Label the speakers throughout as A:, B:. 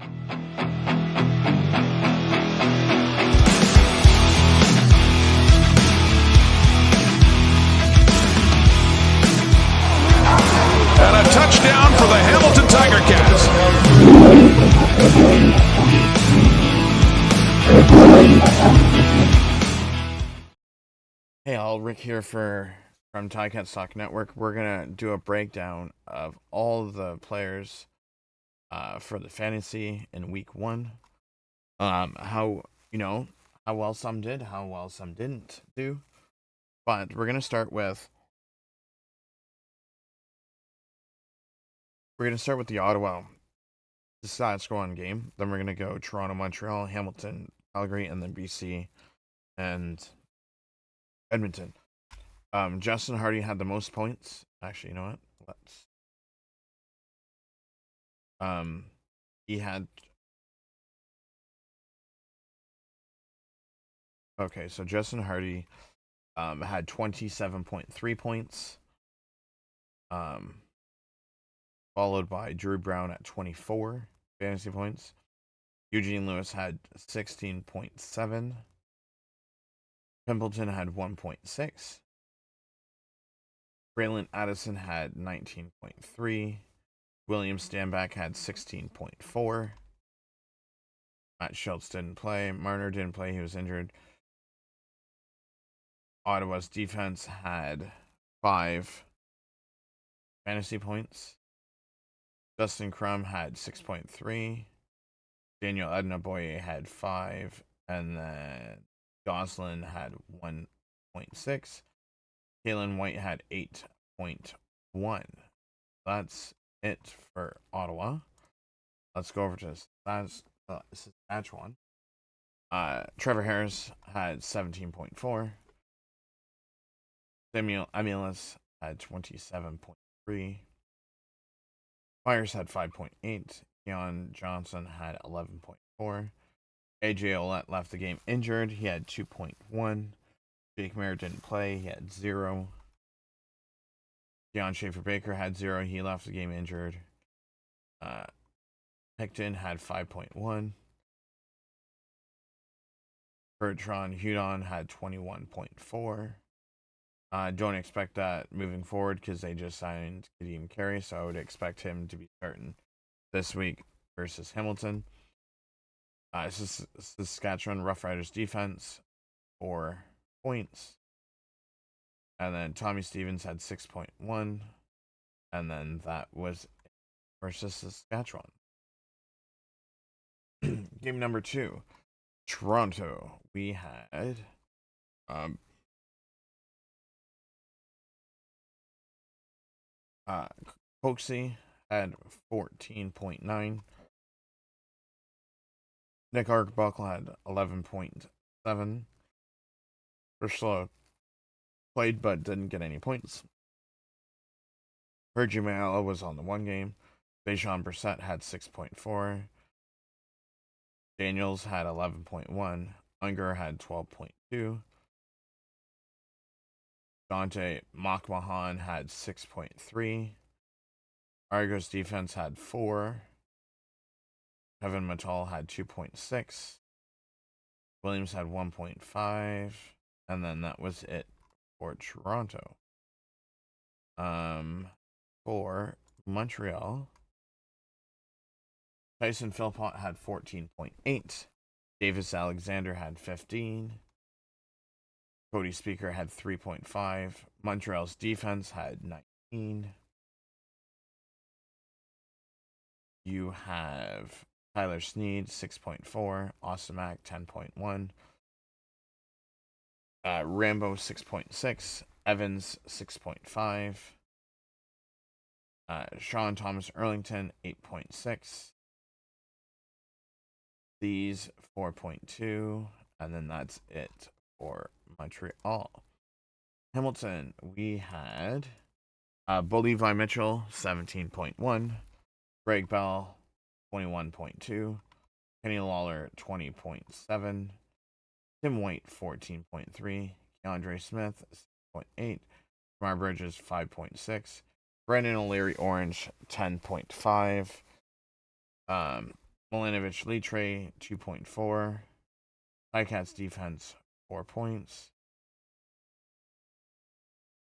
A: And a touchdown for the Hamilton Tiger Cats.
B: Hey all, Rick here from Ticat Stock Network. We're gonna do a breakdown of all the players for the fantasy in week 1. How well some did, how well some didn't do. But we're gonna start with the Ottawa Saskatchewan game. Then we're gonna go Toronto, Montreal, Hamilton, Calgary, and then BC and Edmonton. Justin Hardy had the most points. Actually, you know what? He had. Okay, so Justin Hardy had 27.3 points. Followed by Drew Brown at 24 fantasy points. Eugene Lewis had 16.7. Pimpleton had 1.6. Braylon Addison had 19.3. William Stanback had 16.4. Matt Schultz didn't play. Marner didn't play. He was injured. Ottawa's defense had 5 fantasy points. Dustin Crum had 6.3. Daniel Ednaboye had 5. And then Goslin had 1.6. Kalen White had 8.1. That's it for Ottawa. Let's go over to Saskatchewan. Trevor Harris had 17.4. Samuel Amulis had 27.3. Myers had 5.8. Keon Johnson had 11.4. AJ Olette left the game injured. He had 2.1. Jake Mayer didn't play. He had 0. Deion Schaefer-Baker had 0. He left the game injured. Picton had 5.1. Bertrand Hudon had 21.4. Don't expect that moving forward because they just signed Kadeem Carey, so I would expect him to be starting this week versus Hamilton. Saskatchewan Roughriders defense, 4 points. And then Tommy Stevens had 6.1. And then that was versus Saskatchewan. Game number 2. Toronto. We had Coxie had 14.9. Nick Arbuckle had 11.7. Ursula played but didn't get any points. Virgil Mayala was on the 1 game. Dejon Brissett had 6.4. Daniels had 11.1. Unger had 12.2. Dante Makmahan had 6.3. Argos defense had 4. Kevin Mattal had 2.6. Williams had 1.5. And then that was it for Toronto. For Montreal, Tyson Philpott had 14.8. Davis Alexander had 15. Cody Speaker had 3.5. Montreal's defense had 19. You have Tyler Sneed, 6.4. Austin Mack, 10.1. Rambo, 6.6. Evans, 6.5. Sean Thomas Erlington, 8.6. These 4.2. And then that's it for Montreal. Hamilton, we had Bo Levi Mitchell, 17.1. Greg Bell, 21.2. Kenny Lawler, 20.7. Tim White, 14.3. Keandre Smith, 6.8. Jamar Bridges, 5.6. Brandon O'Leary Orange, 10.5. Milanovic Litre 2.4. Ticats defense 4 points.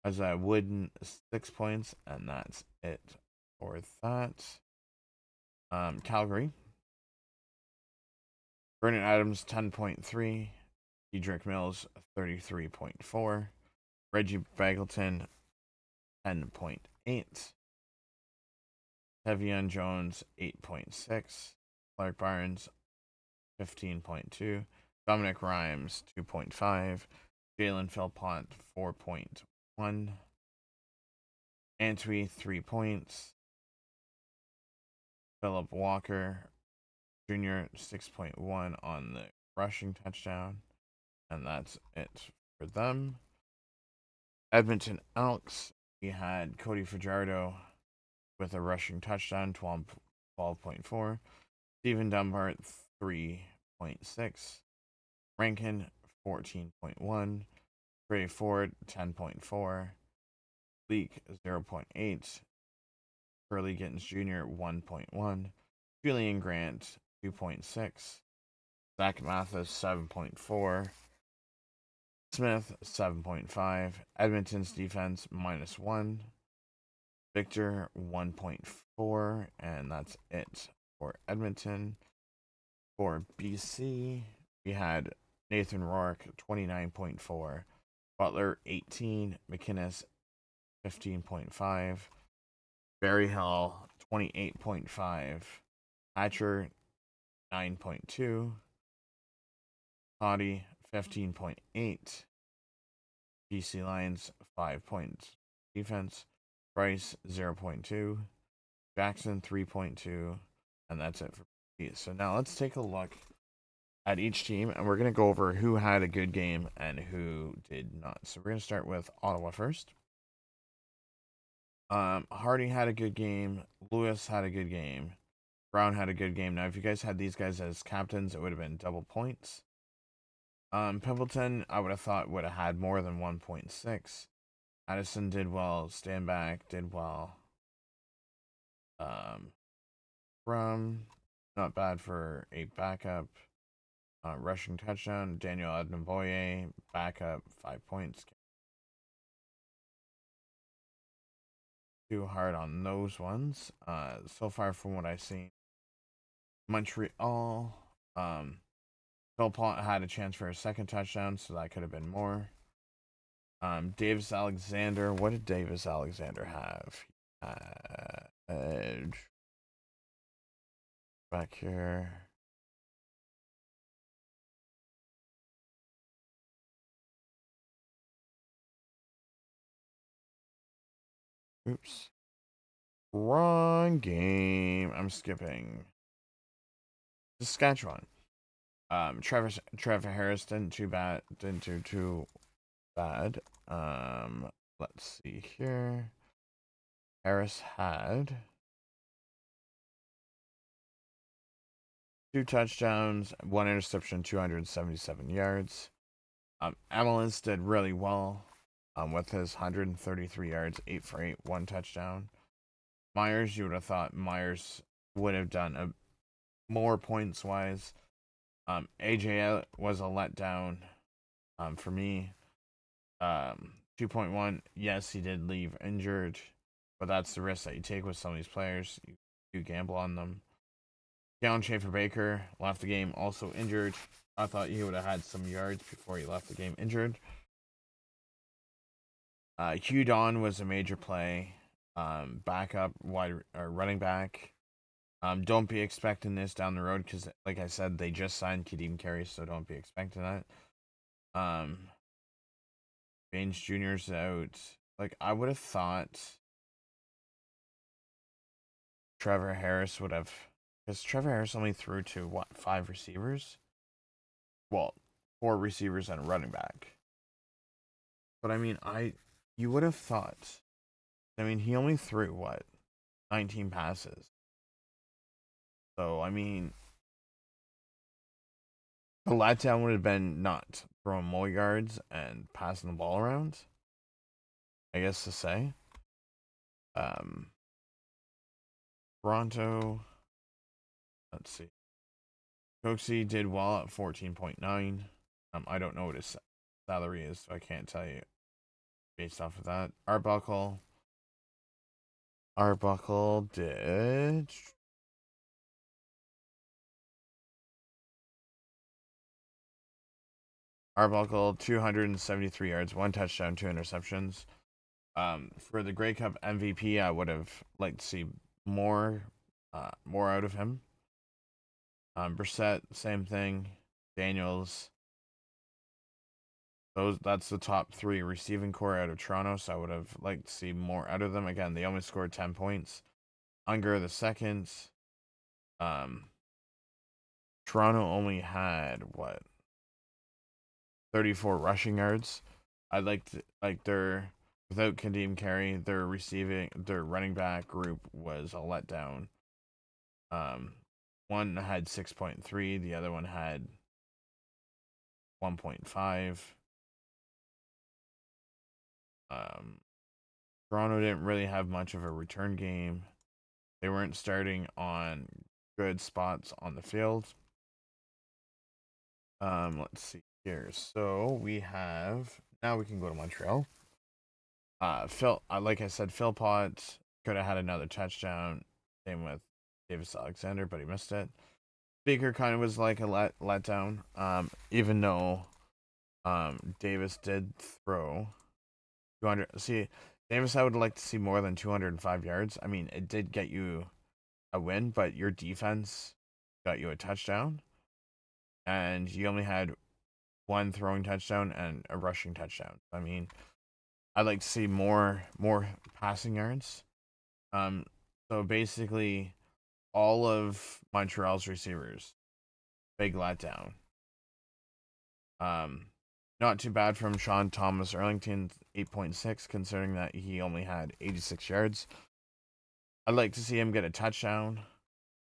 B: As a Wooden 6 points, and that's it for that. Calgary. Vernon Adams 10.3. Diedrich Mills 33.4. Reggie Bagleton 10.8. Tevion Jones 8.6. Clark Barnes 15.2. Dominic Rhymes 2.5. Jalen Philpott 4.1. Antwi 3 points. Philip Walker Jr. 6.1 on the rushing touchdown. And that's it for them. Edmonton Elks, we had Cody Fajardo with a rushing touchdown, 12.4. Stephen Dunbar 3.6. Rankin 14.1. Trey Ford 10.4. Leak 0.8. Curly Gittins Jr. 1.1. Julian Grant 2.6. Zach Mathis 7.4. Smith 7.5. Edmonton's defense -1. Victor 1.4. And that's it for Edmonton. For BC, we had Nathan Rourke 29.4. Butler 18. McInnes 15.5. Barry Hill 28.5. Hatcher 9.2. Toddy 15.8. BC Lions 5 points. Defense Bryce 0.2. Jackson 3.2. And that's it for BC. So now let's take a look at each team, and we're going to go over who had a good game and who did not. So we're going to start with Ottawa first. Hardy had a good game. Lewis had a good game. Brown had a good game. Now, if you guys had these guys as captains, it would have been double points. Pimpleton, I would have thought would have had more than 1.6. Addison did well. Standback did well. From not bad for a backup. Rushing touchdown. Daniel Adnaboye, backup, 5 points. Too hard on those ones. So far from what I've seen, Montreal. Philpott had a chance for a second touchdown, so that could have been more. Davis Alexander. What did Davis Alexander have? Edge. Back here. Oops. Wrong game. I'm skipping. Saskatchewan. Trevor Harris didn't do too bad. Let's see here. Harris had 2 touchdowns, 1 interception, 277 yards. Amelins did really well with his 133 yards, 8 for 8, 1 touchdown. Myers, you would have thought Myers would have done more points wise. AJ was a letdown for me. 2.1. Yes, he did leave injured, but that's the risk that you take with some of these players. You gamble on them. Keon Schaefer-Baker left the game also injured. I thought he would have had some yards before he left the game injured. Hugh Don was a major play. Backup running back. Don't be expecting this down the road because, like I said, they just signed Kadeem Carey, so don't be expecting that. Baines Jr.'s out. Like, I would have thought Trevor Harris would have, because Trevor Harris only threw to, 5 receivers? Well, 4 receivers and a running back. But, I mean, you would have thought, I mean, he only threw, 19 passes. So, I mean, the letdown would have been not throwing more yards and passing the ball around, I guess to say. Toronto, let's see. Coxie did well at 14.9. I don't know what his salary is, so I can't tell you based off of that. Arbuckle did Arbuckle 273 yards, 1 touchdown, 2 interceptions. For the Grey Cup MVP, I would have liked to see more out of him. Brissett, same thing. Daniels, that's the top 3 receiving core out of Toronto, so I would have liked to see more out of them. Again, they only scored 10 points. Unger the second. Toronto only had 34 rushing yards. I liked their without Kadeem Carey, their running back group was a letdown. One had 6.3, the other one had 1.5. Toronto didn't really have much of a return game. They weren't starting on good spots on the field. Let's see here. So we have now we can go to Montreal. Like I said, Phil Potts could have had another touchdown. Same with Davis Alexander, but he missed it. Baker kind of was like a letdown. Even though Davis did throw 200. See, Davis, I would like to see more than 205 yards. I mean, it did get you a win, but your defense got you a touchdown, and you only had one throwing touchdown and a rushing touchdown. I mean, I'd like to see more passing yards. So basically, all of Montreal's receivers, big letdown. Not too bad from Sean Thomas Erlington, 8.6, considering that he only had 86 yards. I'd like to see him get a touchdown.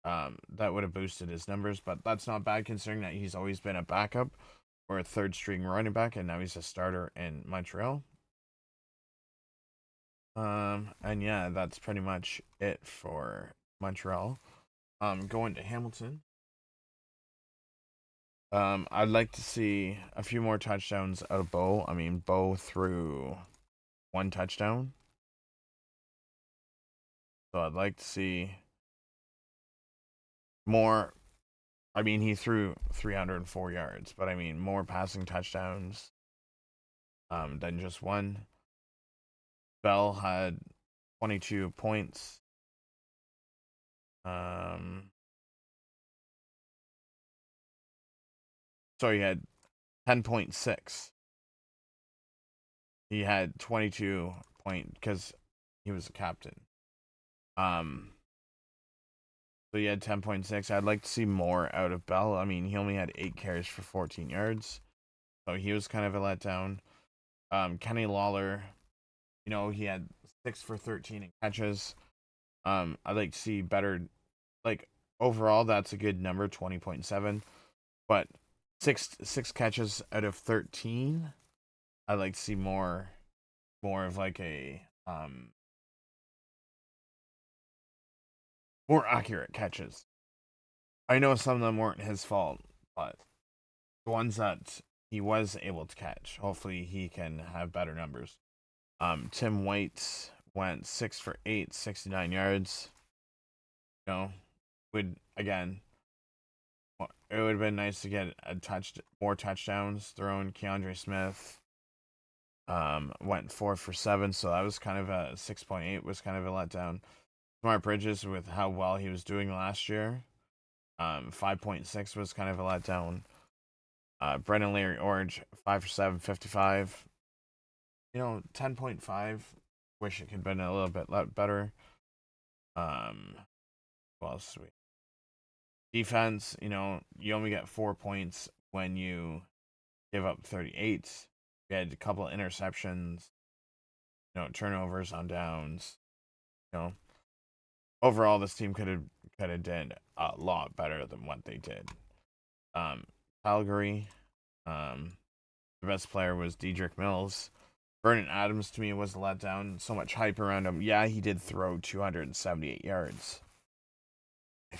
B: That would have boosted his numbers, but that's not bad considering that he's always been a backup or a third string running back, and now he's a starter in Montreal. And yeah, that's pretty much it for Montreal. Going to Hamilton. I'd like to see a few more touchdowns out of Bo. I mean, Bo threw 1 touchdown. So I'd like to see more. I mean, he threw 304 yards, but I mean, more passing touchdowns than just 1. Bell had 22 points. So he had 10.6. He had 22 because he was a captain. So he had 10.6. I'd like to see more out of Bell. I mean, he only had 8 carries for 14 yards. So he was kind of a letdown. Kenny Lawler, he had 6 for 13 in catches. I'd like to see better, like, overall, that's a good number, 20.7. But six catches out of 13, I'd like to see more of like a more accurate catches. I know some of them weren't his fault, but the ones that he was able to catch, hopefully he can have better numbers. Tim White went 6 for 8, 69 yards. Would again, it would have been nice to get more touchdowns thrown. Keandre Smith went 4 for 7, so that was kind of a 6.8 was kind of a letdown. Smart Bridges, with how well he was doing last year, 5.6 was kind of a letdown. Brendan Larry Orange, 5 for 7, 55. 10.5. Wish it could have been a little bit better. What else? Defense, you only get 4 points when you give up 38. We had a couple of interceptions, turnovers on downs. Overall, this team could have did a lot better than what they did. Calgary, the best player was Dedrick Mills. Vernon Adams, to me, was a letdown. So much hype around him. Yeah, he did throw 278 yards. I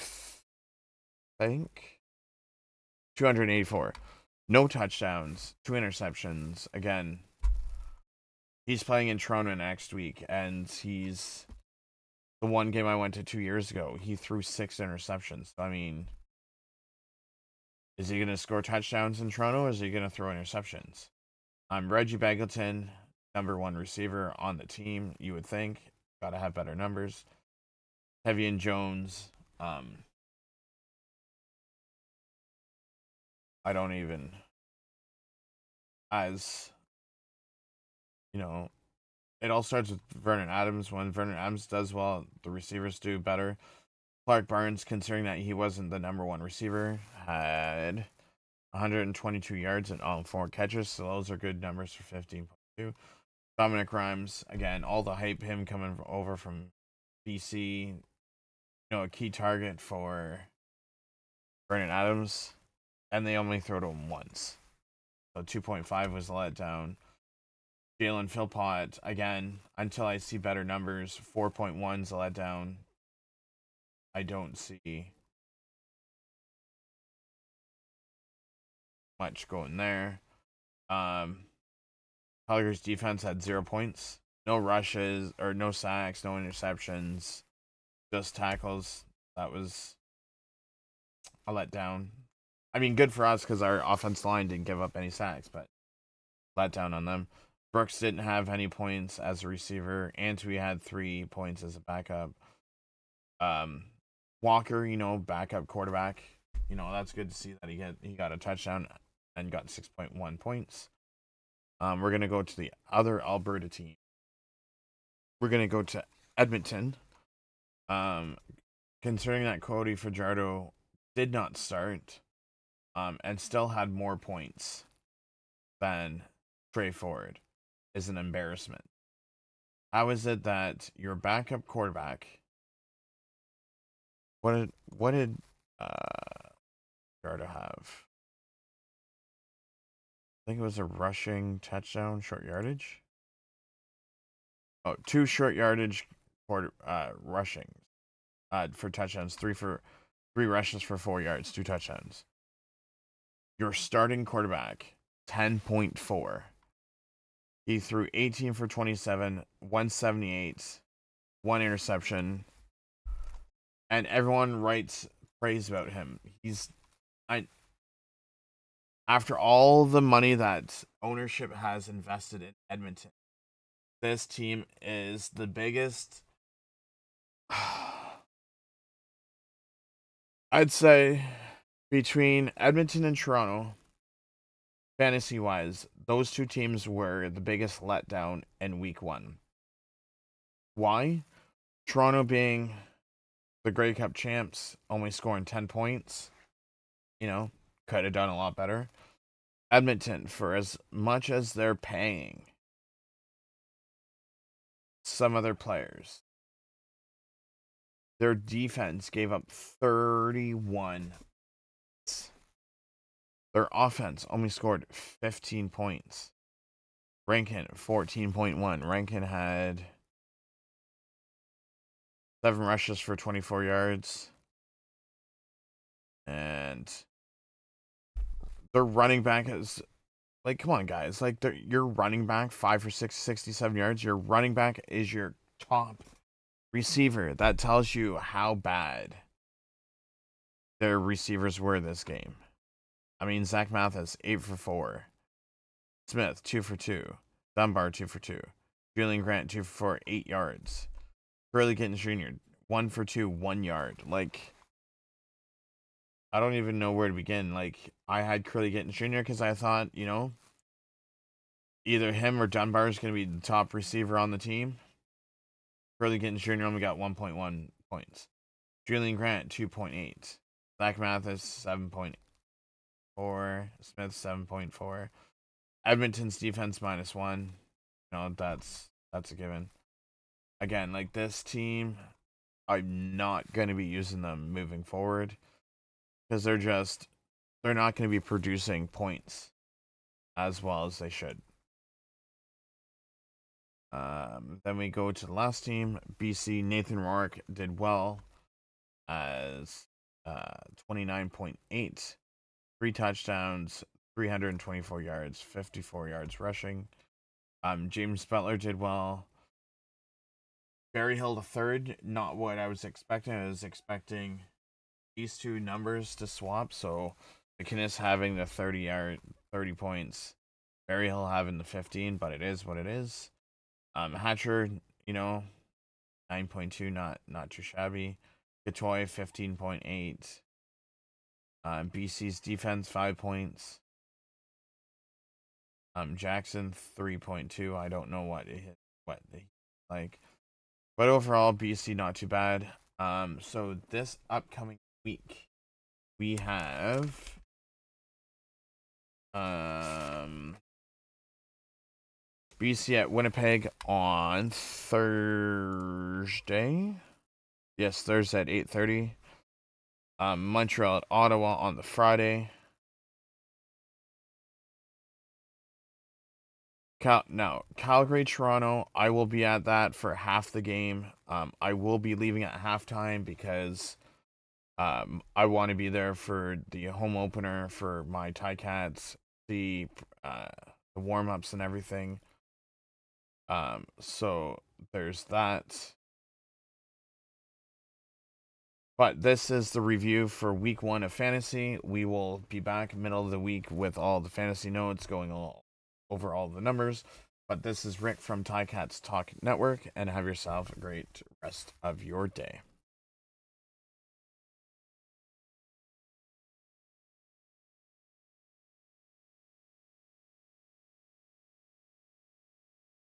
B: think. 284. No touchdowns, 2 interceptions. Again, he's playing in Toronto next week, and he's the one game I went to 2 years ago. He threw 6 interceptions. I mean, is he going to score touchdowns in Toronto, or is he going to throw interceptions? Reggie Begelton, number 1 receiver on the team, you would think. Got to have better numbers. Heavy Jones. I don't even, as you know, it all starts with Vernon Adams. When Vernon Adams does well, the receivers do better. Clark Barnes, considering that he wasn't the number 1 receiver, had 122 yards and all 4 catches, so those are good numbers for 15.2. Dominic Rhymes, again, all the hype, him coming over from BC, a key target for Vernon Adams, and they only throw to him once. So 2.5 was a letdown. Jalen Philpott, again, until I see better numbers, 4.1 is a letdown. I don't see much going there. Calgary's defense had 0 points. No rushes, or no sacks, no interceptions, just tackles. That was a letdown. I mean, good for us because our offensive line didn't give up any sacks, but letdown on them. Brooks didn't have any points as a receiver. Antwi had 3 points as a backup. Walker, backup quarterback. That's good to see that he got a touchdown and got 6.1 points. We're gonna go to the other Alberta team. We're gonna go to Edmonton. Considering that Cody Fajardo did not start, and still had more points than Trey Ford, is an embarrassment. How is it that your backup quarterback? What did Fajardo have? I think it was a rushing touchdown, short yardage. Oh, 2 short yardage rushing for touchdowns, 3 rushes for 4 yards, 2 touchdowns. Your starting quarterback, 10.4. He threw 18 for 27, 178, 1 interception, and everyone writes praise about him. After all the money that ownership has invested in Edmonton, this team is the biggest. I'd say between Edmonton and Toronto, fantasy wise, those 2 teams were the biggest letdown in week 1. Why? Toronto being the Grey Cup champs, only scoring 10 points. Could have done a lot better. Edmonton, for as much as they're paying some other players, their defense gave up 31. Their offense only scored 15 points. Rankin, 14.1. Rankin had 7 rushes for 24 yards. And their running back is, come on, guys. Your running back, 5 for 6, 67 yards. Your running back is your top receiver. That tells you how bad their receivers were this game. I mean, Zach Mathis, 8 for 4. Smith, 2 for 2. Dunbar, 2 for 2. Julian Grant, 2 for 4, 8 yards. Curly Gittens Jr., 1 for 2, 1 yard. I don't even know where to begin. I had Curly Gittens Jr. because I thought, either him or Dunbar is going to be the top receiver on the team. Curly Gittens Jr. only got 1.1 points. Julian Grant, 2.8. Zach Mathis, 7.4. Smith, 7.4. Edmonton's defense, -1. That's a given. Again, this team, I'm not going to be using them moving forward because they're not going to be producing points as well as they should. Then we go to the last team, BC. Nathan Rourke did well as 29.8. 3 touchdowns, 324 yards, 54 yards rushing. James Butler did well. Berryhill the third, not what I was expecting. I was expecting these two numbers to swap. So McInnes having the 30 points, Berryhill having the 15, but it is what it is. Hatcher, 9.2, not too shabby. Katoy 15.8. BC's defense 5 points. Jackson 3.2. I don't know what they like, but overall BC not too bad. So this upcoming week we have BC at Winnipeg on Thursday. Yes, Thursday at 8:30. Montreal at Ottawa on the Friday. Calgary, Toronto, I will be at that for half the game. I will be leaving at halftime because I want to be there for the home opener for my Ticats, the warm-ups and everything. So there's that. But this is the review for week 1 of fantasy. We will be back middle of the week with all the fantasy notes going over all the numbers. But this is Rick from Ticats Talk Network, and have yourself a great rest of your day.